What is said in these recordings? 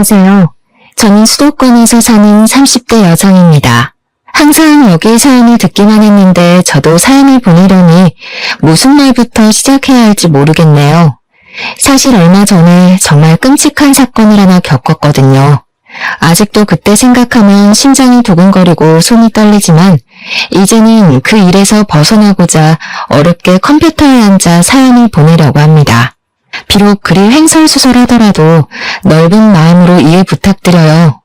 안녕하세요. 저는 수도권에서 사는 30대 여성입니다. 항상 여기 사연을 듣기만 했는데 저도 사연을 보내려니 무슨 말부터 시작해야 할지 모르겠네요. 사실 얼마 전에 정말 끔찍한 사건을 하나 겪었거든요. 아직도 그때 생각하면 심장이 두근거리고 손이 떨리지만 이제는 그 일에서 벗어나고자 어렵게 컴퓨터에 앉아 사연을 보내려고 합니다. 비록 그리 횡설수설하더라도 넓은 마음으로 이해 부탁드려요.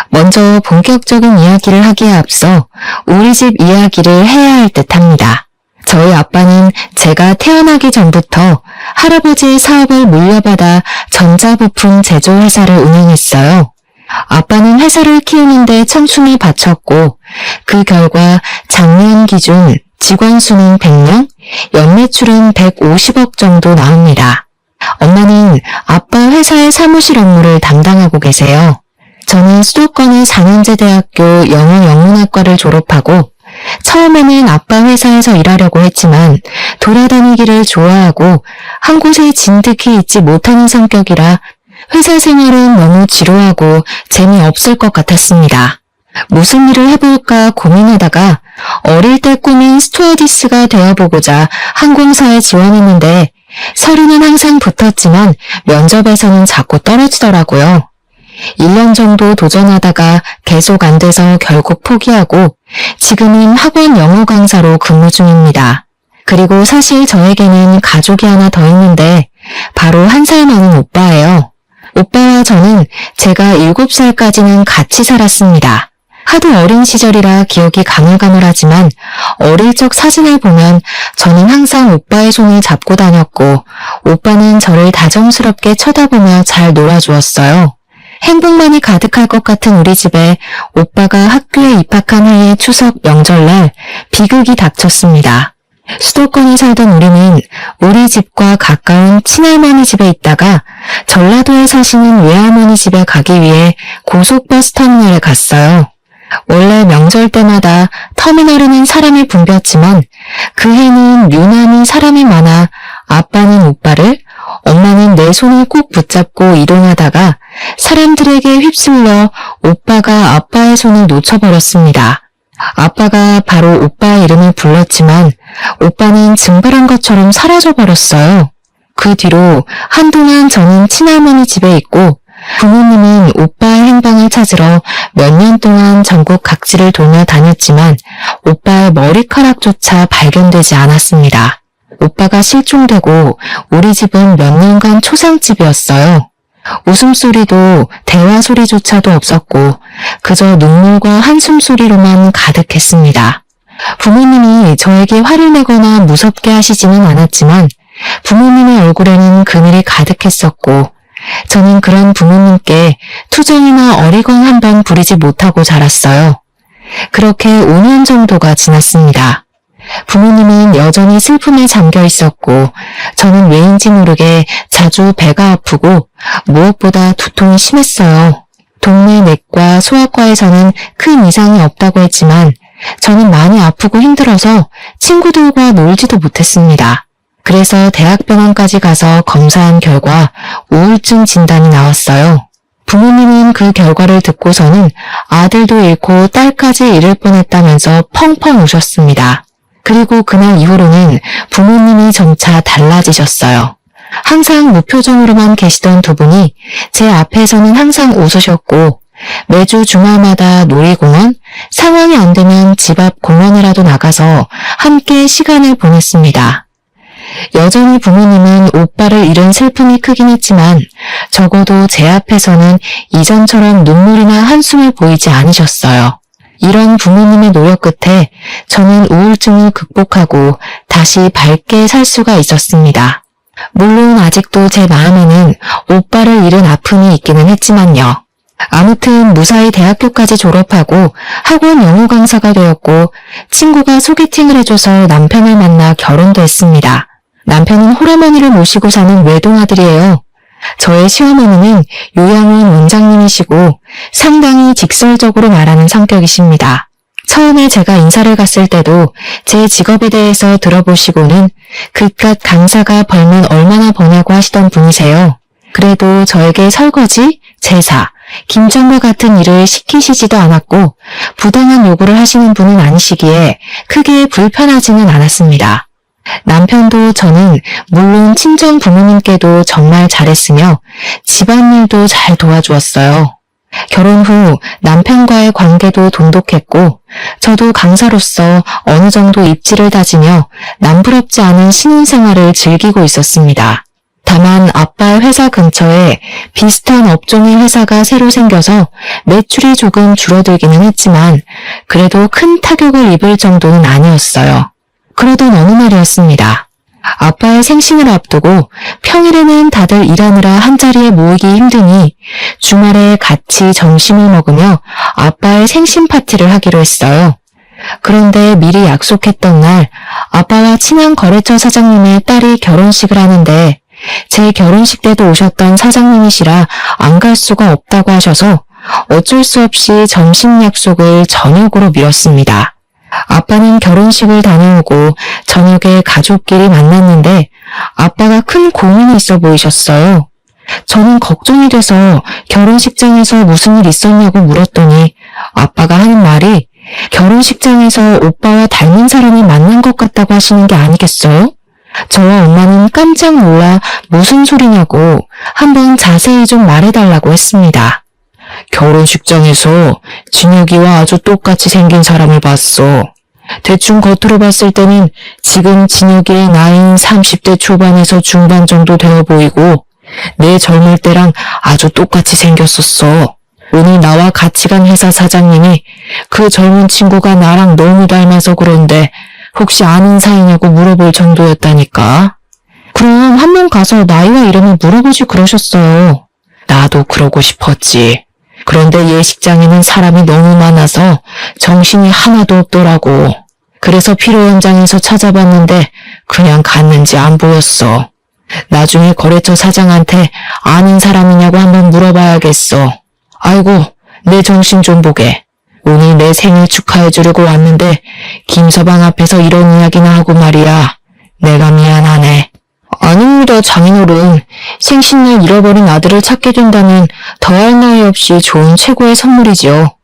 먼저 본격적인 이야기를 하기에 앞서 우리 집 이야기를 해야 할 듯합니다. 저희 아빠는 제가 태어나기 전부터 할아버지의 사업을 물려받아 전자부품 제조회사를 운영했어요. 아빠는 회사를 키우는데 청춘을 바쳤고 그 결과 작년 기준 직원 수는 100명, 연매출은 150억 정도 나옵니다. 엄마는 아빠 회사의 사무실 업무를 담당하고 계세요. 저는 수도권의 4년제 대학교 영어영문학과를 졸업하고 처음에는 아빠 회사에서 일하려고 했지만 돌아다니기를 좋아하고 한 곳에 진득히 있지 못하는 성격이라 회사 생활은 너무 지루하고 재미없을 것 같았습니다. 무슨 일을 해볼까 고민하다가 어릴 때 꿈인 스튜어디스가 되어보고자 항공사에 지원했는데 서류는 항상 붙었지만 면접에서는 자꾸 떨어지더라고요. 1년 정도 도전하다가 계속 안 돼서 결국 포기하고 지금은 학원 영어 강사로 근무 중입니다. 그리고 사실 저에게는 가족이 하나 더 있는데 바로 1살 많은 오빠예요. 오빠와 저는 제가 7살까지는 같이 살았습니다. 하도 어린 시절이라 기억이 가물가물하지만 어릴 적 사진을 보면 저는 항상 오빠의 손을 잡고 다녔고 오빠는 저를 다정스럽게 쳐다보며 잘 놀아주었어요. 행복만이 가득할 것 같은 우리 집에 오빠가 학교에 입학한 해의 추석 명절날 비극이 닥쳤습니다. 수도권에 살던 우리는 우리 집과 가까운 친할머니 집에 있다가 전라도에 사시는 외할머니 집에 가기 위해 고속버스 터미널에 갔어요. 원래 명절 때마다 터미널에는 사람이 붐볐지만 그 해는 유난히 사람이 많아 아빠는 오빠를, 엄마는 내 손을 꼭 붙잡고 이동하다가 사람들에게 휩쓸려 오빠가 아빠의 손을 놓쳐버렸습니다. 아빠가 바로 오빠의 이름을 불렀지만 오빠는 증발한 것처럼 사라져버렸어요. 그 뒤로 한동안 저는 친할머니 집에 있고 부모님은 오빠의 행방을 찾으러 몇 년 동안 전국 각지를 돌며 다녔지만 오빠의 머리카락조차 발견되지 않았습니다. 오빠가 실종되고 우리 집은 몇 년간 초상집이었어요. 웃음소리도 대화 소리조차도 없었고 그저 눈물과 한숨소리로만 가득했습니다. 부모님이 저에게 화를 내거나 무섭게 하시지는 않았지만 부모님의 얼굴에는 그늘이 가득했었고 저는 그런 부모님께 투정이나 어리광 한 번 부리지 못하고 자랐어요. 그렇게 5년 정도가 지났습니다. 부모님은 여전히 슬픔에 잠겨 있었고 저는 왜인지 모르게 자주 배가 아프고 무엇보다 두통이 심했어요. 동네 내과 소아과에서는 큰 이상이 없다고 했지만 저는 많이 아프고 힘들어서 친구들과 놀지도 못했습니다. 그래서 대학병원까지 가서 검사한 결과 우울증 진단이 나왔어요. 부모님은 그 결과를 듣고서는 아들도 잃고 딸까지 잃을 뻔했다면서 펑펑 우셨습니다. 그리고 그날 이후로는 부모님이 점차 달라지셨어요. 항상 무표정으로만 계시던 두 분이 제 앞에서는 항상 웃으셨고 매주 주말마다 놀이공원, 상황이 안 되면 집 앞 공원이라도 나가서 함께 시간을 보냈습니다. 여전히 부모님은 오빠를 잃은 슬픔이 크긴 했지만 적어도 제 앞에서는 이전처럼 눈물이나 한숨을 보이지 않으셨어요. 이런 부모님의 노력 끝에 저는 우울증을 극복하고 다시 밝게 살 수가 있었습니다. 물론 아직도 제 마음에는 오빠를 잃은 아픔이 있기는 했지만요. 아무튼 무사히 대학교까지 졸업하고 학원 영어 강사가 되었고 친구가 소개팅을 해줘서 남편을 만나 결혼도 했습니다. 남편은 홀어머니를 모시고 사는 외동아들이에요. 저의 시어머니는 요양원 원장님이시고 상당히 직설적으로 말하는 성격이십니다. 처음에 제가 인사를 갔을 때도 제 직업에 대해서 들어보시고는 그깟 강사가 벌면 얼마나 버냐고 하시던 분이세요. 그래도 저에게 설거지, 제사, 김장과 같은 일을 시키시지도 않았고 부당한 요구를 하시는 분은 아니시기에 크게 불편하지는 않았습니다. 남편도 저는 물론 친정 부모님께도 정말 잘했으며 집안일도 잘 도와주었어요. 결혼 후 남편과의 관계도 돈독했고 저도 강사로서 어느 정도 입지를 다지며 남부럽지 않은 신혼생활을 즐기고 있었습니다. 다만 아빠의 회사 근처에 비슷한 업종의 회사가 새로 생겨서 매출이 조금 줄어들기는 했지만 그래도 큰 타격을 입을 정도는 아니었어요. 그러던 어느 날이었습니다. 아빠의 생신을 앞두고 평일에는 다들 일하느라 한자리에 모이기 힘드니 주말에 같이 점심을 먹으며 아빠의 생신 파티를 하기로 했어요. 그런데 미리 약속했던 날 아빠와 친한 거래처 사장님의 딸이 결혼식을 하는데 제 결혼식 때도 오셨던 사장님이시라 안 갈 수가 없다고 하셔서 어쩔 수 없이 점심 약속을 저녁으로 미뤘습니다. 아빠는 결혼식을 다녀오고 저녁에 가족끼리 만났는데 아빠가 큰 고민이 있어 보이셨어요. 저는 걱정이 돼서 결혼식장에서 무슨 일 있었냐고 물었더니 아빠가 하는 말이 결혼식장에서 오빠와 닮은 사람이 만난 것 같다고 하시는 게 아니겠어요? 저와 엄마는 깜짝 놀라 무슨 소리냐고 한번 자세히 좀 말해달라고 했습니다. 결혼식장에서 진혁이와 아주 똑같이 생긴 사람을 봤어. 대충 겉으로 봤을 때는 지금 진혁이의 나이는 30대 초반에서 중반 정도 되어 보이고 내 젊을 때랑 아주 똑같이 생겼었어. 오늘 나와 같이 간 회사 사장님이 그 젊은 친구가 나랑 너무 닮아서 그런데 혹시 아는 사이냐고 물어볼 정도였다니까. 그럼 한번 가서 나이와 이름을 물어보지 그러셨어요. 나도 그러고 싶었지. 그런데 예식장에는 사람이 너무 많아서 정신이 하나도 없더라고. 그래서 필요 현장에서 찾아봤는데 그냥 갔는지 안 보였어. 나중에 거래처 사장한테 아는 사람이냐고 한번 물어봐야겠어. 아이고, 내 정신 좀 보게. 오늘 내 생일 축하해주려고 왔는데 김서방 앞에서 이런 이야기나 하고 말이야. 내가 미안하네. 아닙니다, 장인어른. 생신날 잃어버린 아들을 찾게 된다면 더할 나위 없이 좋은 최고의 선물이지요.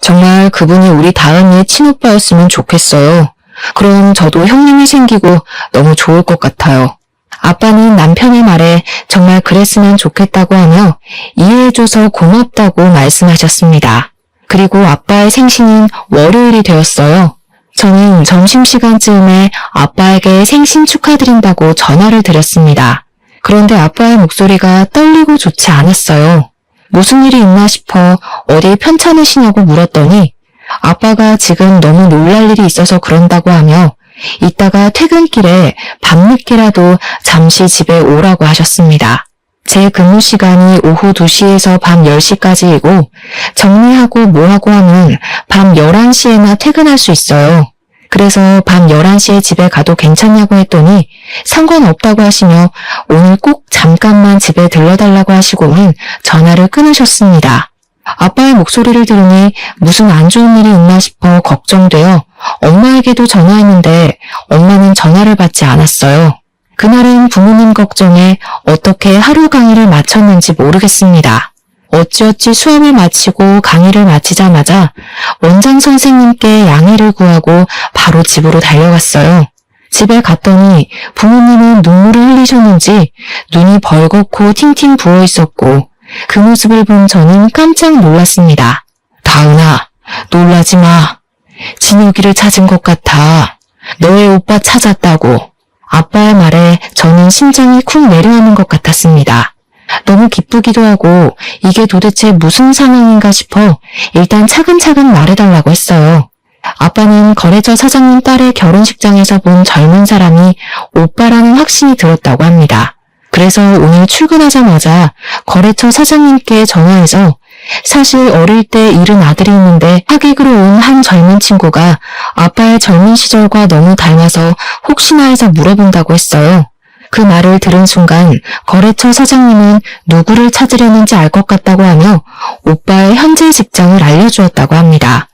정말 그분이 우리 다은이의 친오빠였으면 좋겠어요. 그럼 저도 형님이 생기고 너무 좋을 것 같아요. 아빠는 남편의 말에 정말 그랬으면 좋겠다고 하며 이해해줘서 고맙다고 말씀하셨습니다. 그리고 아빠의 생신은 월요일이 되었어요. 저는 점심시간쯤에 아빠에게 생신 축하드린다고 전화를 드렸습니다. 그런데 아빠의 목소리가 떨리고 좋지 않았어요. 무슨 일이 있나 싶어 어디 편찮으시냐고 물었더니 아빠가 지금 너무 놀랄 일이 있어서 그런다고 하며 이따가 퇴근길에 밤늦게라도 잠시 집에 오라고 하셨습니다. 제 근무 시간이 오후 2시에서 밤 10시까지이고 정리하고 뭐하고 하면 밤 11시에나 퇴근할 수 있어요. 그래서 밤 11시에 집에 가도 괜찮냐고 했더니 상관없다고 하시며 오늘 꼭 잠깐만 집에 들러달라고 하시고는 전화를 끊으셨습니다. 아빠의 목소리를 들으니 무슨 안 좋은 일이 있나 싶어 걱정되어 엄마에게도 전화했는데 엄마는 전화를 받지 않았어요. 그날은 부모님 걱정에 어떻게 하루 강의를 마쳤는지 모르겠습니다. 어찌어찌 수업을 마치고 강의를 마치자마자 원장 선생님께 양해를 구하고 바로 집으로 달려갔어요. 집에 갔더니 부모님은 눈물을 흘리셨는지 눈이 벌겋고 팅팅 부어 있었고 그 모습을 본 저는 깜짝 놀랐습니다. 다은아, 놀라지 마. 진혁이를 찾은 것 같아. 너의 오빠 찾았다고. 아빠의 말에 저는 심장이 쿵 내려앉는 것 같았습니다. 너무 기쁘기도 하고 이게 도대체 무슨 상황인가 싶어 일단 차근차근 말해달라고 했어요. 아빠는 거래처 사장님 딸의 결혼식장에서 본 젊은 사람이 오빠라는 확신이 들었다고 합니다. 그래서 오늘 출근하자마자 거래처 사장님께 전화해서 사실 어릴 때 잃은 아들이 있는데 하객으로 온 한 젊은 친구가 아빠의 젊은 시절과 너무 닮아서 혹시나 해서 물어본다고 했어요. 그 말을 들은 순간 거래처 사장님은 누구를 찾으려는지 알 것 같다고 하며 오빠의 현재 직장을 알려주었다고 합니다.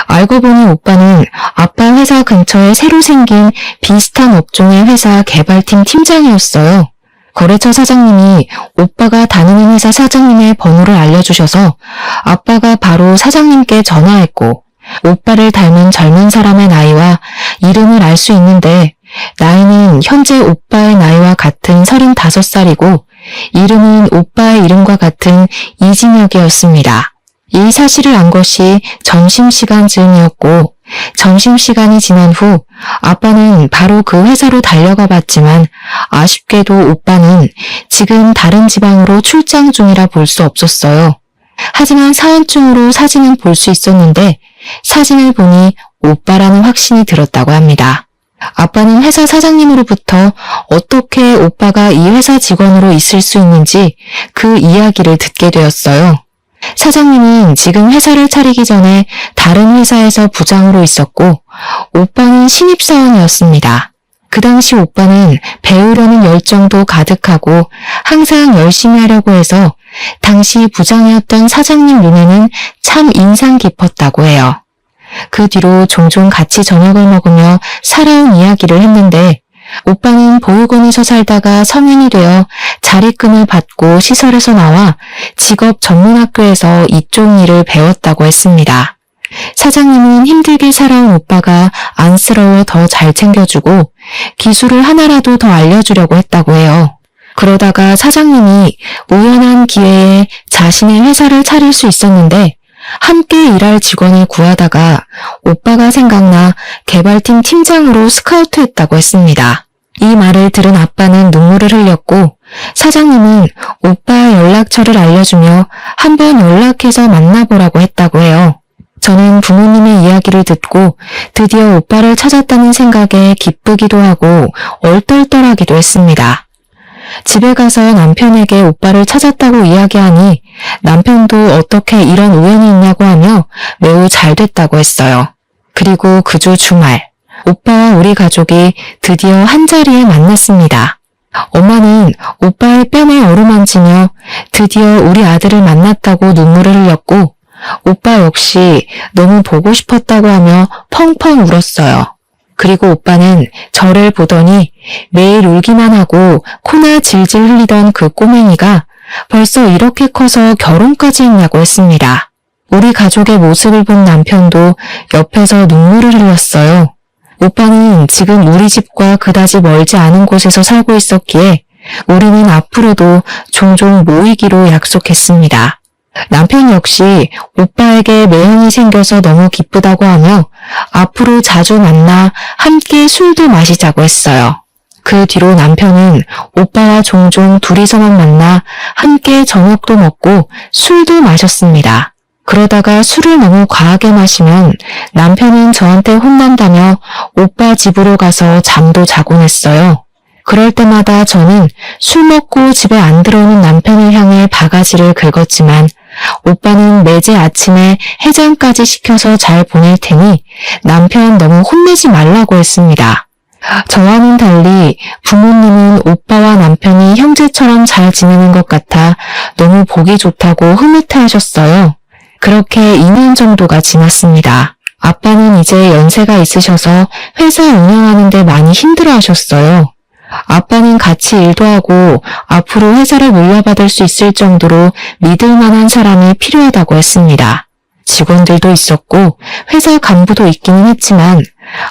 알고 보니 오빠는 아빠 회사 근처에 새로 생긴 비슷한 업종의 회사 개발팀 팀장이었어요. 거래처 사장님이 오빠가 다니는 회사 사장님의 번호를 알려주셔서 아빠가 바로 사장님께 전화했고 오빠를 닮은 젊은 사람의 나이와 이름을 알 수 있는데 나이는 현재 오빠의 나이와 같은 35살이고 이름은 오빠의 이름과 같은 이진혁이었습니다. 이 사실을 안 것이 점심시간 즈음이었고 점심시간이 지난 후 아빠는 바로 그 회사로 달려가 봤지만 아쉽게도 오빠는 지금 다른 지방으로 출장 중이라 볼 수 없었어요. 하지만 사원증으로 사진은 볼 수 있었는데 사진을 보니 오빠라는 확신이 들었다고 합니다. 아빠는 회사 사장님으로부터 어떻게 오빠가 이 회사 직원으로 있을 수 있는지 그 이야기를 듣게 되었어요. 사장님은 지금 회사를 차리기 전에 다른 회사에서 부장으로 있었고 오빠는 신입사원이었습니다. 그 당시 오빠는 배우려는 열정도 가득하고 항상 열심히 하려고 해서 당시 부장이었던 사장님 눈에는 참 인상 깊었다고 해요. 그 뒤로 종종 같이 저녁을 먹으며 살아온 이야기를 했는데 오빠는 보육원에서 살다가 성인이 되어 자립금을 받고 시설에서 나와 직업 전문학교에서 이쪽 일을 배웠다고 했습니다. 사장님은 힘들게 살아온 오빠가 안쓰러워 더 잘 챙겨주고 기술을 하나라도 더 알려주려고 했다고 해요. 그러다가 사장님이 우연한 기회에 자신의 회사를 차릴 수 있었는데 함께 일할 직원을 구하다가 오빠가 생각나 개발팀 팀장으로 스카우트했다고 했습니다. 이 말을 들은 아빠는 눈물을 흘렸고 사장님은 오빠의 연락처를 알려주며 한번 연락해서 만나보라고 했다고 해요. 저는 부모님의 이야기를 듣고 드디어 오빠를 찾았다는 생각에 기쁘기도 하고 얼떨떨하기도 했습니다. 집에 가서 남편에게 오빠를 찾았다고 이야기하니 남편도 어떻게 이런 우연이 있냐고 하며 매우 잘 됐다고 했어요. 그리고 그 주 주말, 오빠와 우리 가족이 드디어 한자리에 만났습니다. 엄마는 오빠의 뺨을 어루만지며 드디어 우리 아들을 만났다고 눈물을 흘렸고 오빠 역시 너무 보고 싶었다고 하며 펑펑 울었어요. 그리고 오빠는 저를 보더니 매일 울기만 하고 코나 질질 흘리던 그 꼬맹이가 벌써 이렇게 커서 결혼까지 했냐고 했습니다. 우리 가족의 모습을 본 남편도 옆에서 눈물을 흘렸어요. 오빠는 지금 우리 집과 그다지 멀지 않은 곳에서 살고 있었기에 우리는 앞으로도 종종 모이기로 약속했습니다. 남편 역시 오빠에게 매형이 생겨서 너무 기쁘다고 하며 앞으로 자주 만나 함께 술도 마시자고 했어요. 그 뒤로 남편은 오빠와 종종 둘이서만 만나 함께 저녁도 먹고 술도 마셨습니다. 그러다가 술을 너무 과하게 마시면 남편은 저한테 혼난다며 오빠 집으로 가서 잠도 자곤 했어요. 그럴 때마다 저는 술 먹고 집에 안 들어오는 남편을 향해 바가지를 긁었지만 오빠는 매제 아침에 해장까지 시켜서 잘 보낼 테니 남편 너무 혼내지 말라고 했습니다. 저와는 달리 부모님은 오빠와 남편이 형제처럼 잘 지내는 것 같아 너무 보기 좋다고 흐뭇해하셨어요. 그렇게 2년 정도가 지났습니다. 아빠는 이제 연세가 있으셔서 회사 운영하는 데 많이 힘들어하셨어요. 아빠는 같이 일도 하고 앞으로 회사를 물려받을 수 있을 정도로 믿을 만한 사람이 필요하다고 했습니다. 직원들도 있었고 회사 간부도 있기는 했지만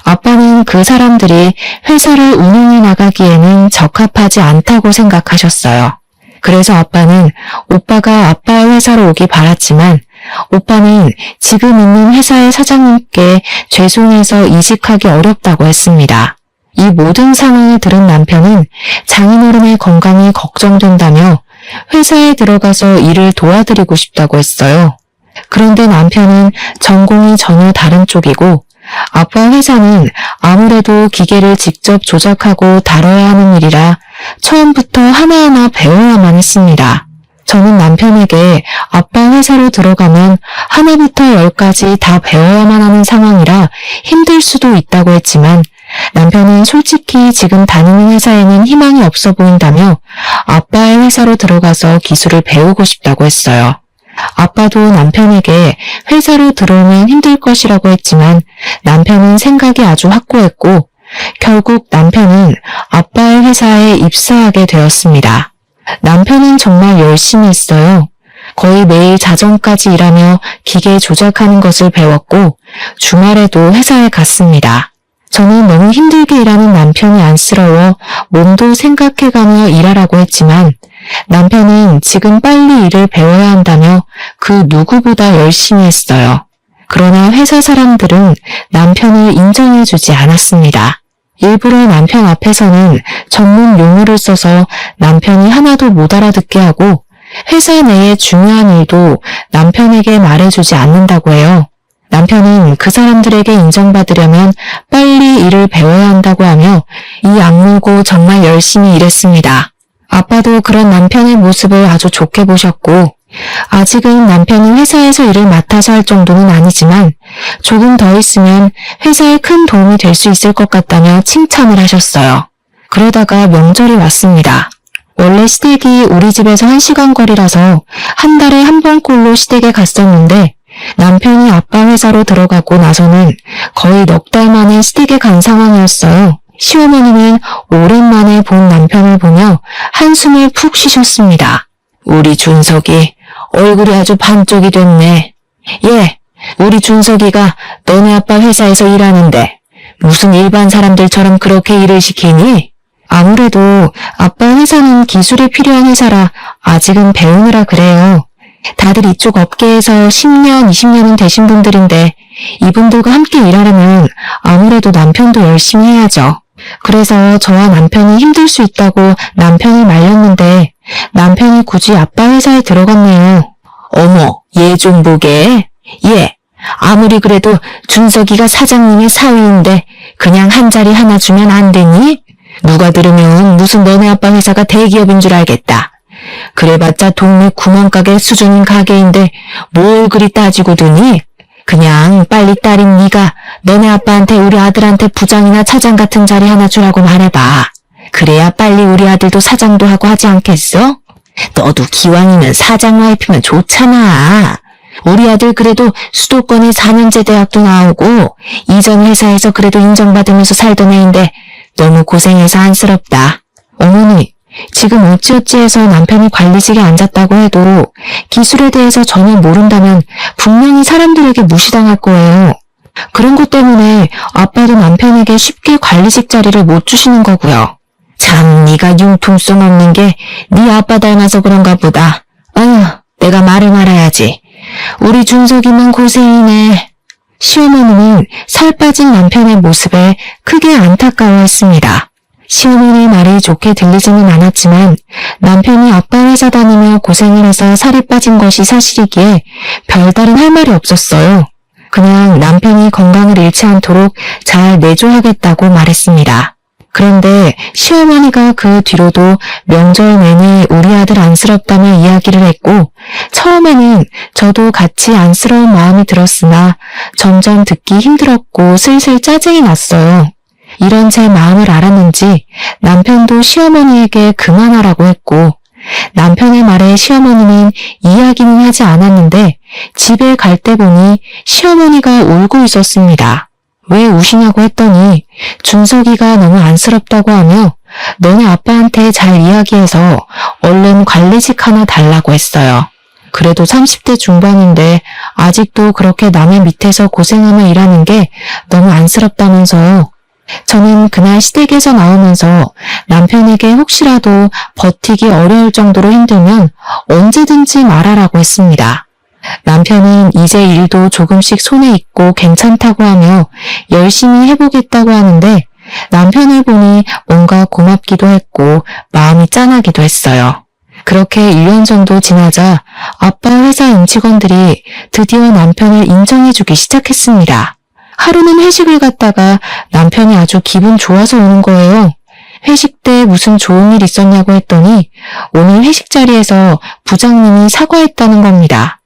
아빠는 그 사람들이 회사를 운영해 나가기에는 적합하지 않다고 생각하셨어요. 그래서 아빠는 오빠가 아빠의 회사로 오기 바랐지만 오빠는 지금 있는 회사의 사장님께 죄송해서 이직하기 어렵다고 했습니다. 이 모든 상황을 들은 남편은 장인어른의 건강이 걱정된다며 회사에 들어가서 일을 도와드리고 싶다고 했어요. 그런데 남편은 전공이 전혀 다른 쪽이고 아빠 회사는 아무래도 기계를 직접 조작하고 다뤄야 하는 일이라 처음부터 하나하나 배워야만 했습니다. 저는 남편에게 아빠 회사로 들어가면 하나부터 열까지 다 배워야만 하는 상황이라 힘들 수도 있다고 했지만 남편은 솔직히 지금 다니는 회사에는 희망이 없어 보인다며 아빠의 회사로 들어가서 기술을 배우고 싶다고 했어요. 아빠도 남편에게 회사로 들어오면 힘들 것이라고 했지만 남편은 생각이 아주 확고했고 결국 남편은 아빠의 회사에 입사하게 되었습니다. 남편은 정말 열심히 했어요. 거의 매일 자정까지 일하며 기계 조작하는 것을 배웠고 주말에도 회사에 갔습니다. 저는 너무 힘들게 일하는 남편이 안쓰러워 몸도 생각해가며 일하라고 했지만 남편은 지금 빨리 일을 배워야 한다며 그 누구보다 열심히 했어요. 그러나 회사 사람들은 남편을 인정해주지 않았습니다. 일부러 남편 앞에서는 전문 용어를 써서 남편이 하나도 못 알아듣게 하고 회사 내의 중요한 일도 남편에게 말해주지 않는다고 해요. 남편은 그 사람들에게 인정받으려면 빨리 일을 배워야 한다고 하며 이 악물고 정말 열심히 일했습니다. 아빠도 그런 남편의 모습을 아주 좋게 보셨고 아직은 남편이 회사에서 일을 맡아서 할 정도는 아니지만 조금 더 있으면 회사에 큰 도움이 될 수 있을 것 같다며 칭찬을 하셨어요. 그러다가 명절이 왔습니다. 원래 시댁이 우리 집에서 1시간 거리라서 한 달에 한 번꼴로 시댁에 갔었는데 남편이 아빠 회사로 들어가고 나서는 거의 넉 달 만에 시댁에 간 상황이었어요. 시어머니는 오랜만에 본 남편을 보며 한숨을 푹 쉬셨습니다. 우리 준석이 얼굴이 아주 반쪽이 됐네. 우리 준석이가 너네 아빠 회사에서 일하는데 무슨 일반 사람들처럼 그렇게 일을 시키니? 아무래도 아빠 회사는 기술이 필요한 회사라 아직은 배우느라 그래요. 다들 이쪽 업계에서 10년, 20년은 되신 분들인데 이분들과 함께 일하려면 아무래도 남편도 열심히 해야죠. 그래서 저와 남편이 힘들 수 있다고 남편을 말렸는데 남편이 굳이 아빠 회사에 들어갔네요. 어머, 얘 좀 보게. 아무리 그래도 준석이가 사장님의 사위인데 그냥 한 자리 하나 주면 안 되니? 누가 들으면 무슨 너네 아빠 회사가 대기업인 줄 알겠다. 그래봤자 동네 구멍가게 수준인 가게인데 뭘 그리 따지고 드니? 그냥 빨리 딸인 네가 너네 아빠한테 우리 아들한테 부장이나 차장 같은 자리 하나 주라고 말해봐. 그래야 빨리 우리 아들도 사장도 하고 하지 않겠어? 너도 기왕이면 사장 와이프면 좋잖아. 우리 아들 그래도 수도권에 4년제 대학도 나오고 이전 회사에서 그래도 인정받으면서 살던 애인데 너무 고생해서 안쓰럽다. 어머니, 지금 어찌어찌 해서 남편이 관리직에 앉았다고 해도 기술에 대해서 전혀 모른다면 분명히 사람들에게 무시당할 거예요. 그런 것 때문에 아빠도 남편에게 쉽게 관리직 자리를 못 주시는 거고요. 참 네가 융통성 없는 게 네 아빠 닮아서 그런가 보다. 내가 말을 말아야지. 우리 준석이만 고생이네. 시어머니는 살 빠진 남편의 모습에 크게 안타까워했습니다. 시어머니 말이 좋게 들리지는 않았지만 남편이 아빠 회사 다니며 고생을 해서 살이 빠진 것이 사실이기에 별다른 할 말이 없었어요. 그냥 남편이 건강을 잃지 않도록 잘 내조하겠다고 말했습니다. 그런데 시어머니가 그 뒤로도 명절 내내 우리 아들 안쓰럽다며 이야기를 했고 처음에는 저도 같이 안쓰러운 마음이 들었으나 점점 듣기 힘들었고 슬슬 짜증이 났어요. 이런 제 마음을 알았는지 남편도 시어머니에게 그만하라고 했고 남편의 말에 시어머니는 이야기는 하지 않았는데 집에 갈 때 보니 시어머니가 울고 있었습니다. 왜 우시냐고 했더니 준석이가 너무 안쓰럽다고 하며 너네 아빠한테 잘 이야기해서 얼른 관리직 하나 달라고 했어요. 그래도 30대 중반인데 아직도 그렇게 남의 밑에서 고생하며 일하는 게 너무 안쓰럽다면서요. 저는 그날 시댁에서 나오면서 남편에게 혹시라도 버티기 어려울 정도로 힘들면 언제든지 말하라고 했습니다. 남편은 이제 일도 조금씩 손에 익고 괜찮다고 하며 열심히 해보겠다고 하는데 남편을 보니 뭔가 고맙기도 했고 마음이 짠하기도 했어요. 그렇게 1년 정도 지나자 아빠 회사 임직원들이 드디어 남편을 인정해주기 시작했습니다. 하루는 회식을 갔다가 남편이 아주 기분 좋아서 오는 거예요. 회식 때 무슨 좋은 일 있었냐고 했더니 오늘 회식 자리에서 부장님이 사과했다는 겁니다.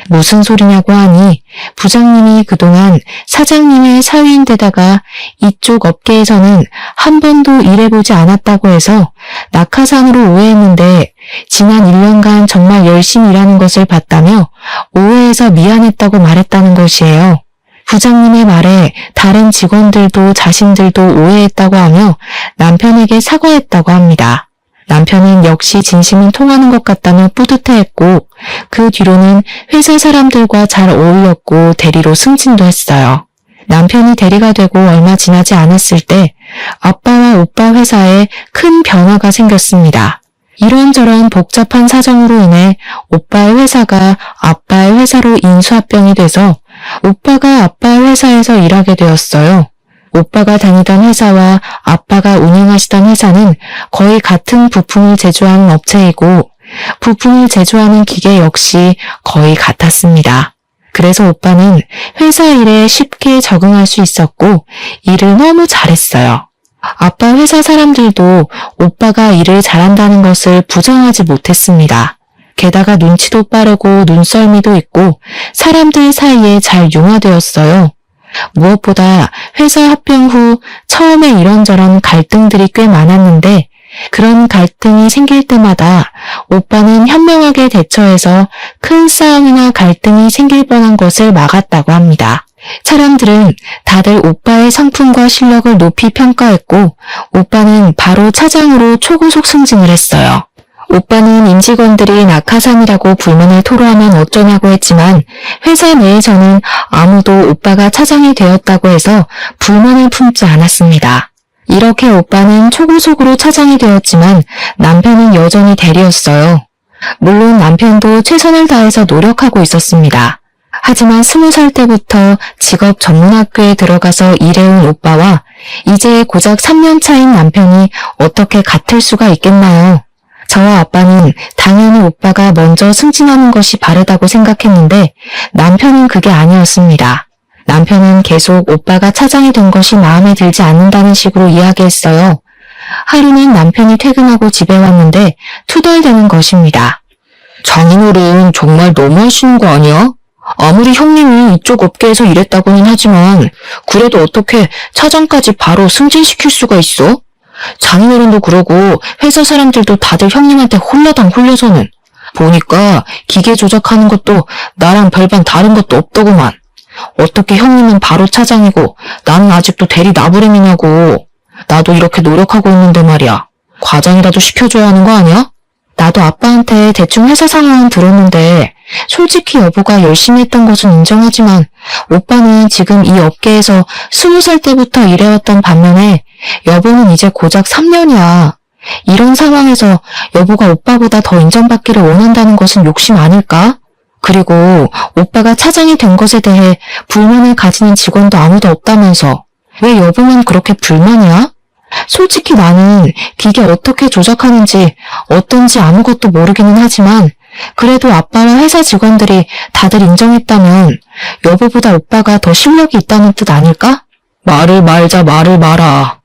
무슨 소리냐고 하니 부장님이 그동안 사장님의 사위인데다가 이쪽 업계에서는 한 번도 일해보지 않았다고 해서 낙하산으로 오해했는데 지난 1년간 정말 열심히 일하는 것을 봤다며 오해해서 미안했다고 말했다는 것이에요. 부장님의 말에 다른 직원들도 자신들도 오해했다고 하며 남편에게 사과했다고 합니다. 남편은 역시 진심은 통하는 것 같다며 뿌듯해했고 그 뒤로는 회사 사람들과 잘 어울렸고 대리로 승진도 했어요. 남편이 대리가 되고 얼마 지나지 않았을 때 아빠와 오빠 회사에 큰 변화가 생겼습니다. 이런저런 복잡한 사정으로 인해 오빠의 회사가 아빠의 회사로 인수합병이 돼서 오빠가 아빠의 회사에서 일하게 되었어요. 오빠가 다니던 회사와 아빠가 운영하시던 회사는 거의 같은 부품을 제조하는 업체이고 부품을 제조하는 기계 역시 거의 같았습니다. 그래서 오빠는 회사 일에 쉽게 적응할 수 있었고 일을 너무 잘했어요. 아빠 회사 사람들도 오빠가 일을 잘한다는 것을 부정하지 못했습니다. 게다가 눈치도 빠르고 눈썰미도 있고 사람들 사이에 잘 융화되었어요. 무엇보다 회사 합병 후 처음에 이런저런 갈등들이 꽤 많았는데 그런 갈등이 생길 때마다 오빠는 현명하게 대처해서 큰 싸움이나 갈등이 생길 뻔한 것을 막았다고 합니다. 사람들은 다들 오빠의 성품과 실력을 높이 평가했고 오빠는 바로 차장으로 초고속 승진을 했어요. 오빠는 임직원들이 낙하산이라고 불만을 토로하면 어쩌냐고 했지만 회사 내에서는 아무도 오빠가 차장이 되었다고 해서 불만을 품지 않았습니다. 이렇게 오빠는 초고속으로 차장이 되었지만 남편은 여전히 대리였어요. 물론 남편도 최선을 다해서 노력하고 있었습니다. 하지만 20살 때부터 직업 전문학교에 들어가서 일해온 오빠와 이제 고작 3년 차인 남편이 어떻게 같을 수가 있겠나요? 저와 아빠는 당연히 오빠가 먼저 승진하는 것이 바르다고 생각했는데 남편은 그게 아니었습니다. 남편은 계속 오빠가 차장이 된 것이 마음에 들지 않는다는 식으로 이야기했어요. 하루는 남편이 퇴근하고 집에 왔는데 투덜대는 것입니다. 장인어른 정말 너무하시는 거 아니야? 아무리 형님이 이쪽 업계에서 일했다고는 하지만 그래도 어떻게 차장까지 바로 승진시킬 수가 있어? 장인어른도 그러고 회사 사람들도 다들 형님한테 홀라당 홀려서는 보니까 기계 조작하는 것도 나랑 별반 다른 것도 없더구만. 어떻게 형님은 바로 차장이고 나는 아직도 대리 나부랭이냐고. 나도 이렇게 노력하고 있는데 말이야. 과장이라도 시켜줘야 하는 거 아니야? 나도 아빠한테 대충 회사 상황은 들었는데 솔직히 여보가 열심히 했던 것은 인정하지만 오빠는 지금 이 업계에서 20살 때부터 일해왔던 반면에 여보는 이제 고작 3년이야. 이런 상황에서 여보가 오빠보다 더 인정받기를 원한다는 것은 욕심 아닐까? 그리고 오빠가 차장이 된 것에 대해 불만을 가지는 직원도 아무도 없다면서 왜 여보만 그렇게 불만이야? 솔직히 나는 기계 어떻게 조작하는지 어떤지 아무것도 모르기는 하지만 그래도 아빠와 회사 직원들이 다들 인정했다면 여보보다 오빠가 더 실력이 있다는 뜻 아닐까? 말을 말자 말을 마라.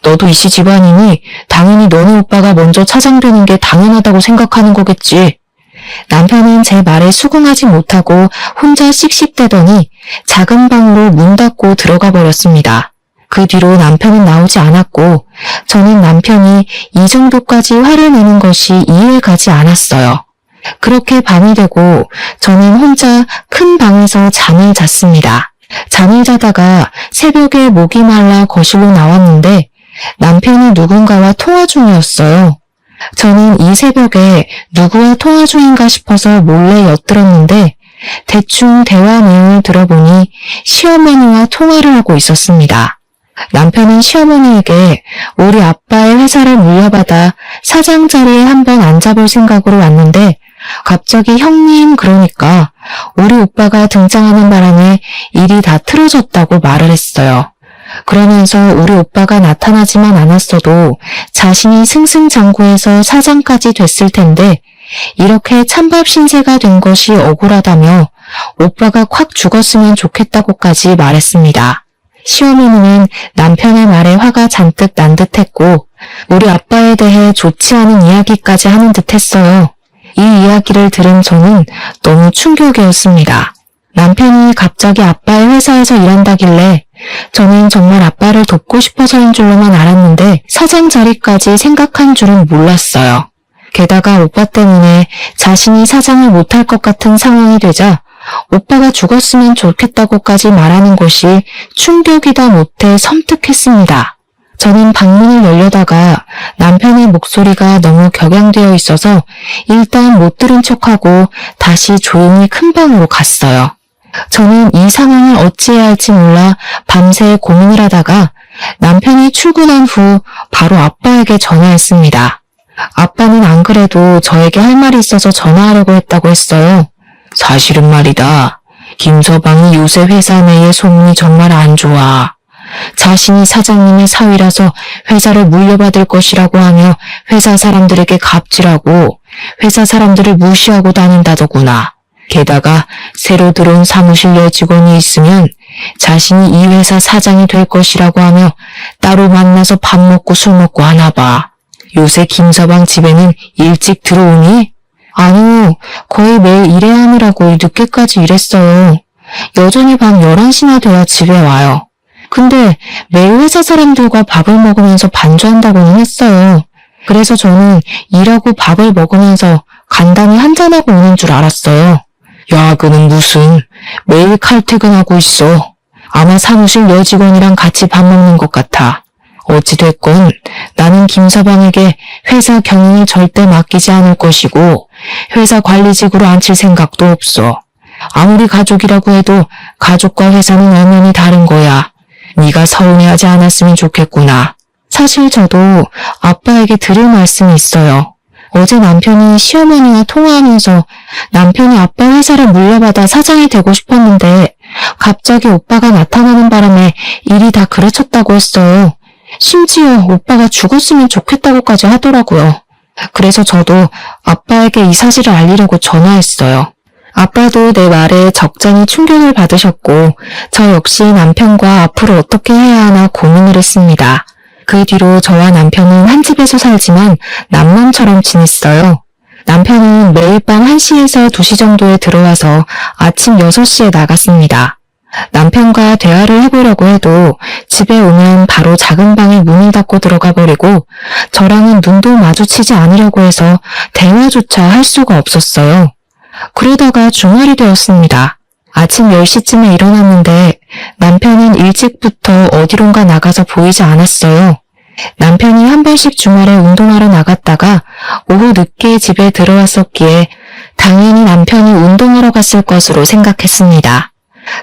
너도 이씨 집안이니 당연히 너네 오빠가 먼저 차장되는 게 당연하다고 생각하는 거겠지. 남편은 제 말에 수긍하지 못하고 혼자 씩씩대더니 작은 방으로 문 닫고 들어가 버렸습니다. 그 뒤로 남편은 나오지 않았고 저는 남편이 이 정도까지 화를 내는 것이 이해가 가지 않았어요. 그렇게 밤이 되고 저는 혼자 큰 방에서 잠을 잤습니다. 잠을 자다가 새벽에 목이 말라 거실로 나왔는데 남편이 누군가와 통화 중이었어요. 저는 이 새벽에 누구와 통화 중인가 싶어서 몰래 엿들었는데 대충 대화 내용을 들어보니 시어머니와 통화를 하고 있었습니다. 남편은 시어머니에게 우리 아빠의 회사를 물려받아 사장 자리에 한번 앉아볼 생각으로 왔는데 갑자기 형님 그러니까 우리 오빠가 등장하는 바람에 일이 다 틀어졌다고 말을 했어요. 그러면서 우리 오빠가 나타나지만 않았어도 자신이 승승장구해서 사장까지 됐을 텐데 이렇게 찬밥 신세가 된 것이 억울하다며 오빠가 콱 죽었으면 좋겠다고까지 말했습니다. 시어머니는 남편의 말에 화가 잔뜩 난 듯했고 우리 아빠에 대해 좋지 않은 이야기까지 하는 듯했어요. 이 이야기를 들은 저는 너무 충격이었습니다. 남편이 갑자기 아빠의 회사에서 일한다길래 저는 정말 아빠를 돕고 싶어서인 줄로만 알았는데 사장 자리까지 생각한 줄은 몰랐어요. 게다가 오빠 때문에 자신이 사장을 못할 것 같은 상황이 되자 오빠가 죽었으면 좋겠다고까지 말하는 것이 충격이다 못해 섬뜩했습니다. 저는 방문을 열려다가 남편의 목소리가 너무 격양되어 있어서 일단 못 들은 척하고 다시 조용히 큰 방으로 갔어요. 저는 이 상황을 어찌해야 할지 몰라 밤새 고민을 하다가 남편이 출근한 후 바로 아빠에게 전화했습니다. 아빠는 안 그래도 저에게 할 말이 있어서 전화하려고 했다고 했어요. 사실은 말이다. 김서방이 요새 회사 내의 소문이 정말 안 좋아. 자신이 사장님의 사위라서 회사를 물려받을 것이라고 하며 회사 사람들에게 갑질하고 회사 사람들을 무시하고 다닌다더구나. 게다가 새로 들어온 사무실 여직원이 있으면 자신이 이 회사 사장이 될 것이라고 하며 따로 만나서 밥 먹고 술 먹고 하나 봐. 요새 김서방 집에는 일찍 들어오니? 아니요, 거의 매일 일해야 하느라고 늦게까지 일했어요. 여전히 밤 11시나 돼야 집에 와요. 근데 매일 회사 사람들과 밥을 먹으면서 반주한다고는 했어요. 그래서 저는 일하고 밥을 먹으면서 간단히 한잔하고 오는 줄 알았어요. 야근은 무슨, 매일 칼퇴근하고 있어. 아마 사무실 여직원이랑 같이 밥 먹는 것 같아. 어찌됐건 나는 김서방에게 회사 경영을 절대 맡기지 않을 것이고 회사 관리직으로 앉힐 생각도 없어. 아무리 가족이라고 해도 가족과 회사는 엄연히 다른 거야. 네가 서운해하지 않았으면 좋겠구나. 사실 저도 아빠에게 드릴 말씀이 있어요. 어제 남편이 시어머니와 통화하면서 남편이 아빠 회사를 물려받아 사장이 되고 싶었는데 갑자기 오빠가 나타나는 바람에 일이 다 그르쳤다고 했어요. 심지어 오빠가 죽었으면 좋겠다고까지 하더라고요. 그래서 저도 아빠에게 이 사실을 알리려고 전화했어요. 아빠도 내 말에 적잖이 충격을 받으셨고 저 역시 남편과 앞으로 어떻게 해야 하나 고민을 했습니다. 그 뒤로 저와 남편은 한 집에서 살지만 남남처럼 지냈어요. 남편은 매일 밤 1시에서 2시 정도에 들어와서 아침 6시에 나갔습니다. 남편과 대화를 해보려고 해도 집에 오면 바로 작은 방에 문을 닫고 들어가 버리고 저랑은 눈도 마주치지 않으려고 해서 대화조차 할 수가 없었어요. 그러다가 주말이 되었습니다. 아침 10시쯤에 일어났는데 남편은 일찍부터 어디론가 나가서 보이지 않았어요. 남편이 한 번씩 주말에 운동하러 나갔다가 오후 늦게 집에 들어왔었기에 당연히 남편이 운동하러 갔을 것으로 생각했습니다.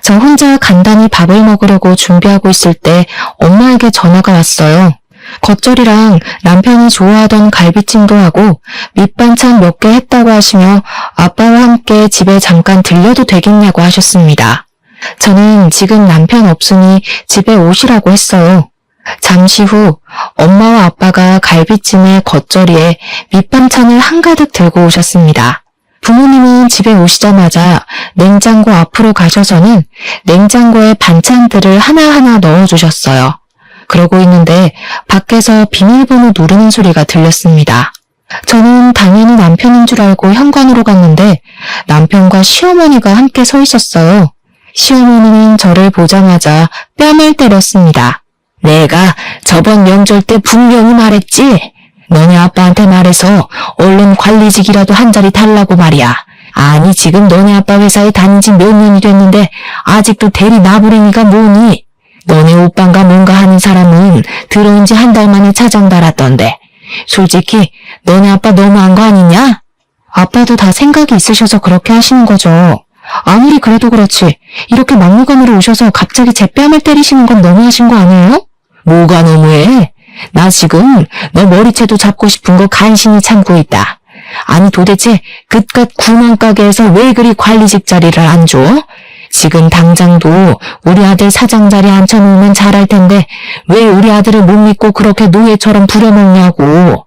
저 혼자 간단히 밥을 먹으려고 준비하고 있을 때 엄마에게 전화가 왔어요. 겉절이랑 남편이 좋아하던 갈비찜도 하고 밑반찬 몇 개 했다고 하시며 아빠와 함께 집에 잠깐 들려도 되겠냐고 하셨습니다. 저는 지금 남편 없으니 집에 오시라고 했어요. 잠시 후 엄마와 아빠가 갈비찜에 겉절이에 밑반찬을 한가득 들고 오셨습니다. 부모님은 집에 오시자마자 냉장고 앞으로 가셔서는 냉장고에 반찬들을 하나하나 넣어주셨어요. 그러고 있는데 밖에서 비밀번호 누르는 소리가 들렸습니다. 저는 당연히 남편인 줄 알고 현관으로 갔는데 남편과 시어머니가 함께 서 있었어요. 시어머니는 저를 보자마자 뺨을 때렸습니다. 내가 저번 명절 때 분명히 말했지? 너네 아빠한테 말해서 얼른 관리직이라도 한 자리 달라고 말이야. 아니 지금 너네 아빠 회사에 다닌 지 몇 년이 됐는데 아직도 대리 나부랭이가 뭐니? 너네 오빠가 뭔가 하는 사람은 들어온 지 한 달 만에 차장 달았던데 솔직히 너네 아빠 너무한 거 아니냐? 아빠도 다 생각이 있으셔서 그렇게 하시는 거죠. 아무리 그래도 그렇지 이렇게 막무가내로 오셔서 갑자기 제 뺨을 때리시는 건 너무하신 거 아니에요? 뭐가 너무해? 나 지금 너 머리채도 잡고 싶은 거 간신히 참고 있다. 아니 도대체 그깟 구멍가게에서 왜 그리 관리직 자리를 안 줘? 지금 당장도 우리 아들 사장 자리에 앉혀놓으면 잘할 텐데 왜 우리 아들을 못 믿고 그렇게 노예처럼 부려먹냐고.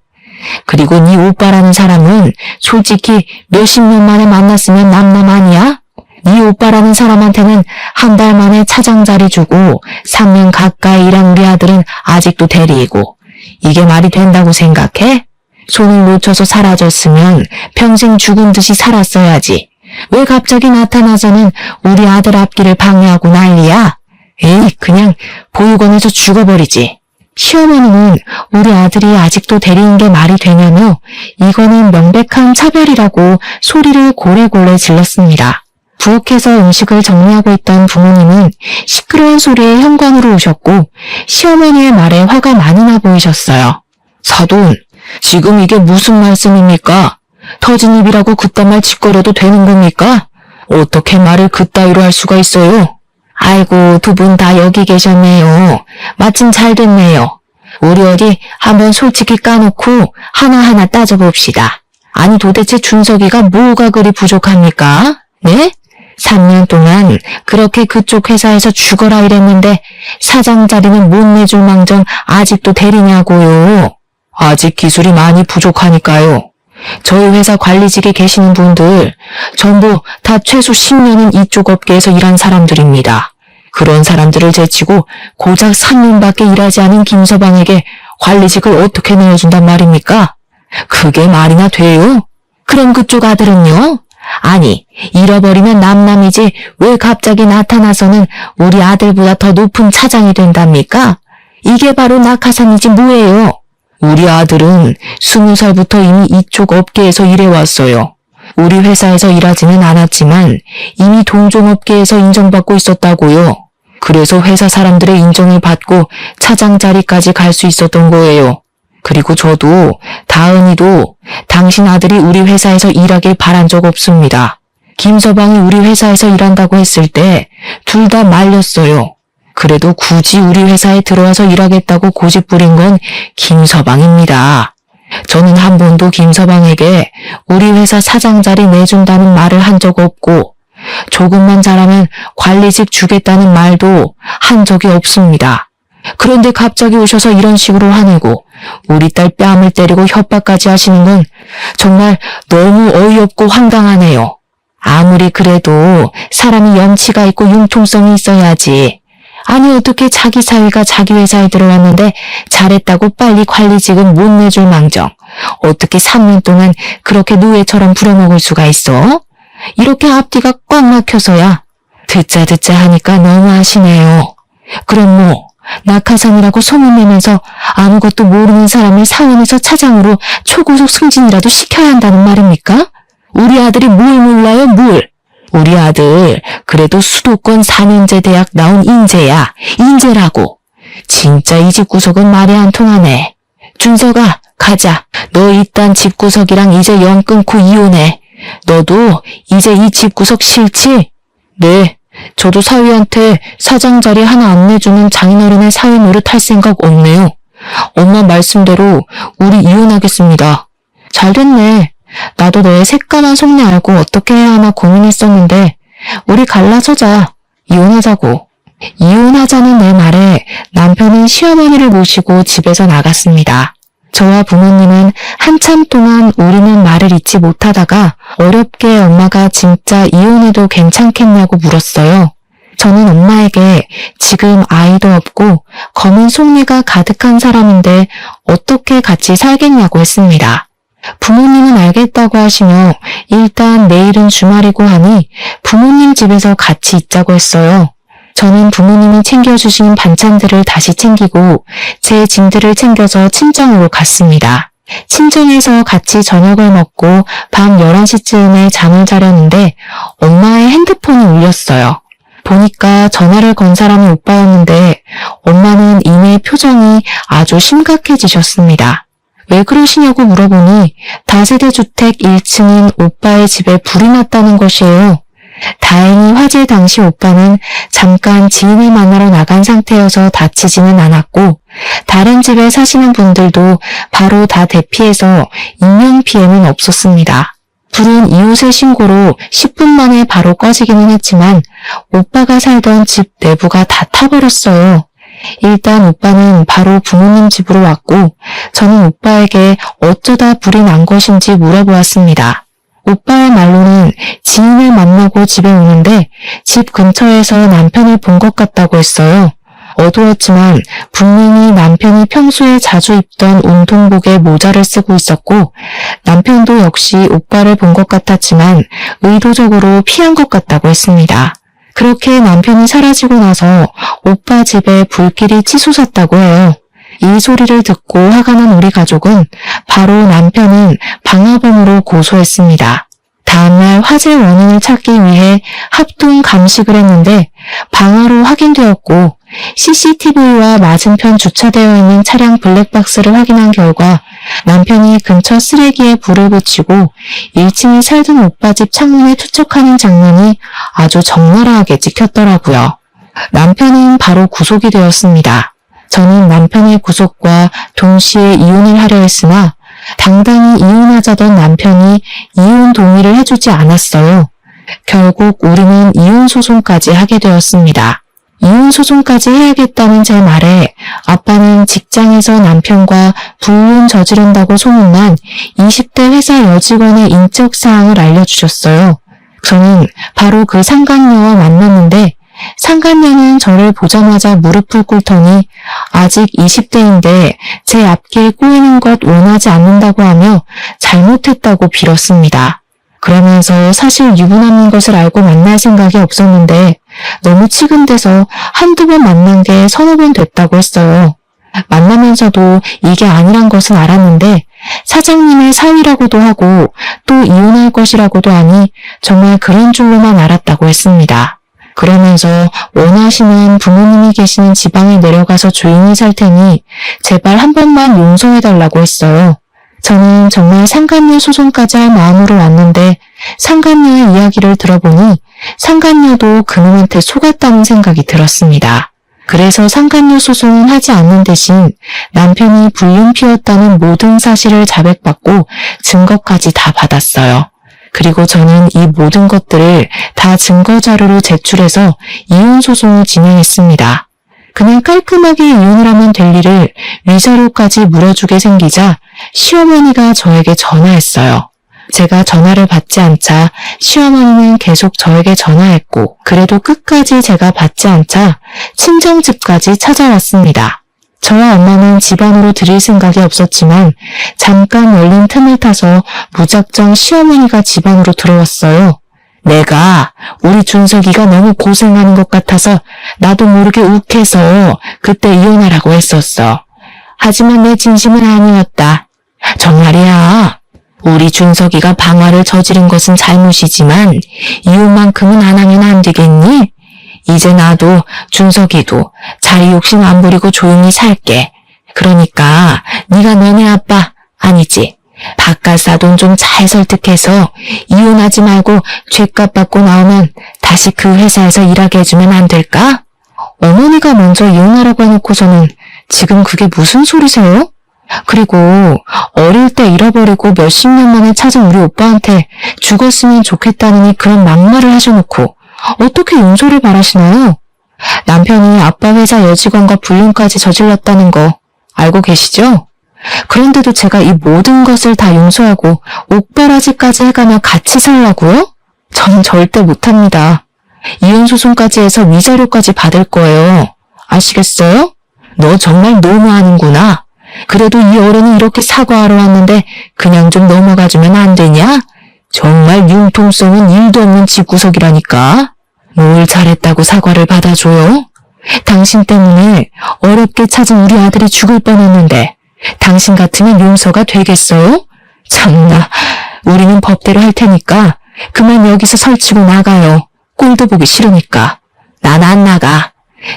그리고 네 오빠라는 사람은 솔직히 몇십 년 만에 만났으면 남남 아니야? 네 오빠라는 사람한테는 한 달 만에 차장 자리 주고 3년 가까이 일한 우리 아들은 아직도 대리이고 이게 말이 된다고 생각해? 손을 놓쳐서 사라졌으면 평생 죽은 듯이 살았어야지. 왜 갑자기 나타나서는 우리 아들 앞길을 방해하고 난리야? 에이 그냥 보육원에서 죽어버리지. 시어머니는 우리 아들이 아직도 대리인 게 말이 되냐며 이거는 명백한 차별이라고 소리를 고래고래 질렀습니다. 부엌에서 음식을 정리하고 있던 부모님은 시끄러운 소리에 현관으로 오셨고 시어머니의 말에 화가 많이 나 보이셨어요. 사돈, 지금 이게 무슨 말씀입니까? 터진 입이라고 그딴 말 짓거려도 되는 겁니까? 어떻게 말을 그따위로 할 수가 있어요? 아이고, 두 분 다 여기 계셨네요. 마침 잘 됐네요. 우리 어디 한번 솔직히 까놓고 하나하나 따져봅시다. 아니 도대체 준석이가 뭐가 그리 부족합니까? 네? 3년 동안 그렇게 그쪽 회사에서 죽어라 이랬는데 사장 자리는 못 내줄 망정 아직도 대리냐고요. 아직 기술이 많이 부족하니까요. 저희 회사 관리직에 계시는 분들 전부 다 최소 10년은 이쪽 업계에서 일한 사람들입니다. 그런 사람들을 제치고 고작 3년밖에 일하지 않은 김서방에게 관리직을 어떻게 내어준단 말입니까? 그게 말이나 돼요? 그럼 그쪽 아들은요? 아니, 잃어버리면 남남이지 왜 갑자기 나타나서는 우리 아들보다 더 높은 차장이 된답니까? 이게 바로 낙하산이지 뭐예요? 우리 아들은 20살부터 이미 이쪽 업계에서 일해왔어요. 우리 회사에서 일하지는 않았지만 이미 동종업계에서 인정받고 있었다고요. 그래서 회사 사람들의 인정을 받고 차장 자리까지 갈 수 있었던 거예요. 그리고 저도, 다은이도 당신 아들이 우리 회사에서 일하길 바란 적 없습니다. 김서방이 우리 회사에서 일한다고 했을 때 둘 다 말렸어요. 그래도 굳이 우리 회사에 들어와서 일하겠다고 고집 부린 건 김서방입니다. 저는 한 번도 김서방에게 우리 회사 사장 자리 내준다는 말을 한 적 없고 조금만 잘하면 관리직 주겠다는 말도 한 적이 없습니다. 그런데 갑자기 오셔서 이런 식으로 화내고 우리 딸 뺨을 때리고 협박까지 하시는 건 정말 너무 어이없고 황당하네요. 아무리 그래도 사람이 염치가 있고 융통성이 있어야지. 아니 어떻게 자기 사위가 자기 회사에 들어왔는데 잘했다고 빨리 관리직은 못 내줄 망정. 어떻게 3년 동안 그렇게 노예처럼 부려먹을 수가 있어? 이렇게 앞뒤가 꽉 막혀서야. 듣자 하니까 너무하시네요. 그럼 뭐 낙하산이라고 소문내면서 아무것도 모르는 사람을 사원에서 차장으로 초고속 승진이라도 시켜야 한다는 말입니까? 우리 아들이 뭘 몰라요, 뭘? 우리 아들 그래도 수도권 4년제 대학 나온 인재야. 인재라고. 진짜 이 집구석은 말이 안 통하네. 준석아, 가자. 너 일단 집구석이랑 이제 연 끊고 이혼해. 너도 이제 이 집구석 싫지? 네. 저도 사위한테 사장 자리 하나 안 내주는 장인어른의 사위 노릇 할 생각 없네요. 엄마 말씀대로 우리 이혼하겠습니다. 잘 됐네. 나도 너의 새까만 속내 알고 어떻게 해야 하나 고민했었는데 우리 갈라서자. 이혼하자고. 이혼하자는 내 말에 남편은 시어머니를 모시고 집에서 나갔습니다. 저와 부모님은 한참 동안 우리는 말을 잇지 못하다가 어렵게 엄마가 진짜 이혼해도 괜찮겠냐고 물었어요. 저는 엄마에게 지금 아이도 없고 검은 속내가 가득한 사람인데 어떻게 같이 살겠냐고 했습니다. 부모님은 알겠다고 하시며 일단 내일은 주말이고 하니 부모님 집에서 같이 있자고 했어요. 저는 부모님이 챙겨주신 반찬들을 다시 챙기고 제 짐들을 챙겨서 친정으로 갔습니다. 친정에서 같이 저녁을 먹고 밤 11시쯤에 잠을 자려는데 엄마의 핸드폰이 울렸어요. 보니까 전화를 건 사람이 오빠였는데 엄마는 이내 표정이 아주 심각해지셨습니다. 왜 그러시냐고 물어보니 다세대 주택 1층인 오빠의 집에 불이 났다는 것이에요. 다행히 화재 당시 오빠는 잠깐 지인을 만나러 나간 상태여서 다치지는 않았고 다른 집에 사시는 분들도 바로 다 대피해서 인명피해는 없었습니다. 불은 이웃의 신고로 10분 만에 바로 꺼지기는 했지만 오빠가 살던 집 내부가 다 타버렸어요. 일단 오빠는 바로 부모님 집으로 왔고 저는 오빠에게 어쩌다 불이 난 것인지 물어보았습니다. 오빠의 말로는 지인을 만나고 집에 오는데 집 근처에서 남편을 본 것 같다고 했어요. 어두웠지만 분명히 남편이 평소에 자주 입던 운동복에 모자를 쓰고 있었고 남편도 역시 오빠를 본 것 같았지만 의도적으로 피한 것 같다고 했습니다. 그렇게 남편이 사라지고 나서 오빠 집에 불길이 치솟았다고 해요. 이 소리를 듣고 화가 난 우리 가족은 바로 남편은 방화범으로 고소했습니다. 다음날 화재 원인을 찾기 위해 합동 감식을 했는데 방화로 확인되었고 CCTV와 맞은편 주차되어 있는 차량 블랙박스를 확인한 결과 남편이 근처 쓰레기에 불을 붙이고 1층에 살던 오빠 집 창문에 투척하는 장면이 아주 적나라하게 찍혔더라고요. 남편은 바로 구속이 되었습니다. 저는 남편의 구속과 동시에 이혼을 하려 했으나 당당히 이혼하자던 남편이 이혼 동의를 해주지 않았어요. 결국 우리는 이혼 소송까지 하게 되었습니다. 이혼 소송까지 해야겠다는 제 말에 아빠는 직장에서 남편과 불륜 저지른다고 소문난 20대 회사 여직원의 인적 사항을 알려주셨어요. 저는 바로 그 상간녀와 만났는데 상간녀는 저를 보자마자 무릎을 꿇더니 아직 20대인데 제 앞길에 꼬이는 것 원하지 않는다고 하며 잘못했다고 빌었습니다. 그러면서 사실 유부남인 것을 알고 만날 생각이 없었는데 너무 치근대서 한두 번 만난 게 서너 번 됐다고 했어요. 만나면서도 이게 아니란 것은 알았는데 사장님의 사위라고도 하고 또 이혼할 것이라고도 하니 정말 그런 줄로만 알았다고 했습니다. 그러면서 원하시는 부모님이 계시는 지방에 내려가서 조용히 살 테니 제발 한 번만 용서해달라고 했어요. 저는 정말 상간녀 소송까지 할 마음으로 왔는데 상간녀의 이야기를 들어보니 상간녀도 그놈한테 속았다는 생각이 들었습니다. 그래서 상간녀 소송은 하지 않는 대신 남편이 불륜 피웠다는 모든 사실을 자백받고 증거까지 다 받았어요. 그리고 저는 이 모든 것들을 다 증거 자료로 제출해서 이혼 소송을 진행했습니다. 그냥 깔끔하게 이혼을 하면 될 일을 위자료까지 물어주게 생기자 시어머니가 저에게 전화했어요. 제가 전화를 받지 않자 시어머니는 계속 저에게 전화했고 그래도 끝까지 제가 받지 않자 친정집까지 찾아왔습니다. 저와 엄마는 집안으로 들일 생각이 없었지만 잠깐 열린 틈을 타서 무작정 시어머니가 집안으로 들어왔어요. 내가 우리 준석이가 너무 고생하는 것 같아서 나도 모르게 욱해서 그때 이혼하라고 했었어. 하지만 내 진심은 아니었다. 정말이야. 우리 준석이가 방화를 저지른 것은 잘못이지만 이혼만큼은 안 하면 안 되겠니? 이제 나도 준석이도 자리 욕심 안 부리고 조용히 살게. 그러니까 네가 너네 아빠 아니지. 바깥사돈 좀 잘 설득해서 이혼하지 말고 죗값 받고 나오면 다시 그 회사에서 일하게 해주면 안 될까? 어머니가 먼저 이혼하라고 해놓고서는 지금 그게 무슨 소리세요? 그리고 어릴 때 잃어버리고 몇십 년 만에 찾은 우리 오빠한테 죽었으면 좋겠다느니 그런 막말을 하셔놓고 어떻게 용서를 바라시나요? 남편이 아빠 회사 여직원과 불륜까지 저질렀다는 거 알고 계시죠? 그런데도 제가 이 모든 것을 다 용서하고 옥바라지까지 해가며 같이 살라고요? 저는 절대 못합니다. 이혼 소송까지 해서 위자료까지 받을 거예요. 아시겠어요? 너 정말 너무하는구나. 그래도 이 어른이 이렇게 사과하러 왔는데 그냥 좀 넘어가주면 안 되냐? 정말 융통성은 1도 없는 집구석이라니까. 뭘 잘했다고 사과를 받아줘요? 당신 때문에 어렵게 찾은 우리 아들이 죽을 뻔했는데 당신 같으면 용서가 되겠어요? 참나, 우리는 법대로 할 테니까 그만 여기서 설치고 나가요. 꼴도 보기 싫으니까. 난 안 나가.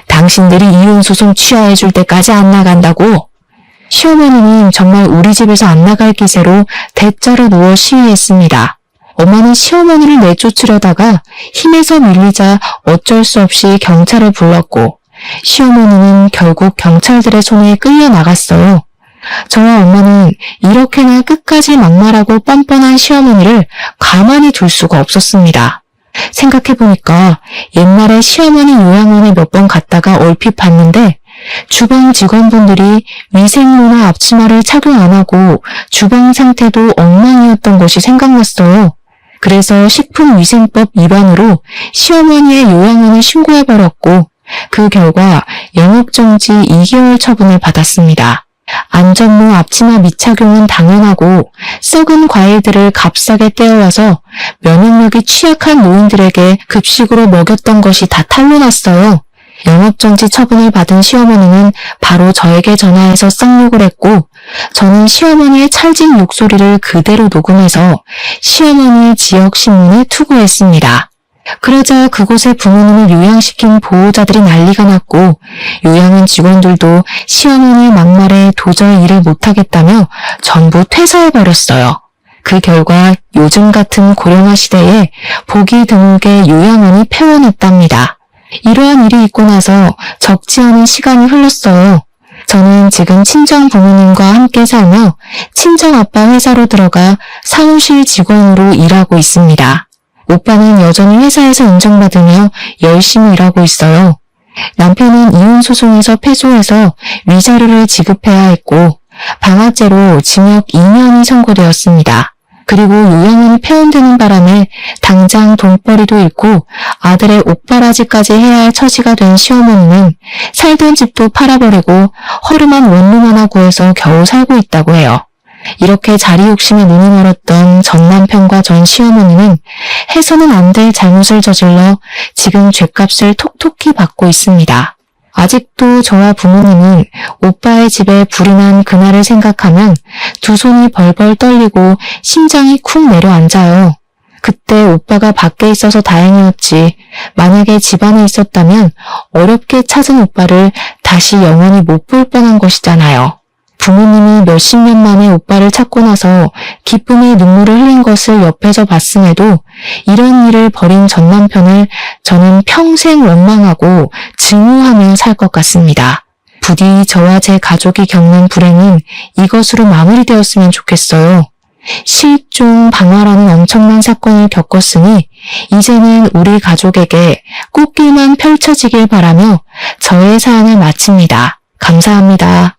당신들이 이혼 소송 취하해줄 때까지 안 나간다고. 시어머니는 정말 우리 집에서 안 나갈 기세로 대자로 누워 시위했습니다. 엄마는 시어머니를 내쫓으려다가 힘에서 밀리자 어쩔 수 없이 경찰을 불렀고 시어머니는 결국 경찰들의 손에 끌려나갔어요. 저와 엄마는 이렇게나 끝까지 막말하고 뻔뻔한 시어머니를 가만히 둘 수가 없었습니다. 생각해보니까 옛날에 시어머니 요양원에 몇 번 갔다가 얼핏 봤는데 주방 직원분들이 위생모나 앞치마를 착용 안 하고 주방 상태도 엉망이었던 것이 생각났어요. 그래서 식품위생법 위반으로 시어머니의 요양원을 신고해버렸고 그 결과 영업정지 2개월 처분을 받았습니다. 안전모 앞치마 미착용은 당연하고 썩은 과일들을 값싸게 떼어와서 면역력이 취약한 노인들에게 급식으로 먹였던 것이 다 탄로났어요. 영업정지 처분을 받은 시어머니는 바로 저에게 전화해서 쌍욕을 했고, 저는 시어머니의 찰진 욕소리를 그대로 녹음해서 시어머니의 지역신문에 투고했습니다. 그러자 그곳에 부모님을 요양시킨 보호자들이 난리가 났고, 요양원 직원들도 시어머니의 막말에 도저히 일을 못하겠다며 전부 퇴사해버렸어요. 그 결과 요즘 같은 고령화 시대에 보기 드물게 요양원이 폐원했답니다. 이러한 일이 있고 나서 적지 않은 시간이 흘렀어요. 저는 지금 친정 부모님과 함께 살며 친정 아빠 회사로 들어가 사무실 직원으로 일하고 있습니다. 오빠는 여전히 회사에서 인정받으며 열심히 일하고 있어요. 남편은 이혼 소송에서 패소해서 위자료를 지급해야 했고 방아죄로 징역 2년이 선고되었습니다. 그리고 요양원이 폐원되는 바람에 당장 돈벌이도 잃고 아들의 옥바라지까지 해야 할 처지가 된 시어머니는 살던 집도 팔아버리고 허름한 원룸 하나 구해서 겨우 살고 있다고 해요. 이렇게 자리 욕심에 눈이 멀었던 전 남편과 전 시어머니는 해서는 안 될 잘못을 저질러 지금 죗값을 톡톡히 받고 있습니다. 아직도 저와 부모님은 오빠의 집에 불이 난 그날을 생각하면 두 손이 벌벌 떨리고 심장이 쿵 내려앉아요. 그때 오빠가 밖에 있어서 다행이었지, 만약에 집안에 있었다면 어렵게 찾은 오빠를 다시 영원히 못 볼 뻔한 것이잖아요. 부모님이 몇십 년 만에 오빠를 찾고 나서 기쁨의 눈물을 흘린 것을 옆에서 봤음에도 이런 일을 벌인 전 남편을 저는 평생 원망하고 증오하며 살 것 같습니다. 부디 저와 제 가족이 겪는 불행은 이것으로 마무리되었으면 좋겠어요. 실종, 방화라는 엄청난 사건을 겪었으니 이제는 우리 가족에게 꽃길만 펼쳐지길 바라며 저의 사연을 마칩니다. 감사합니다.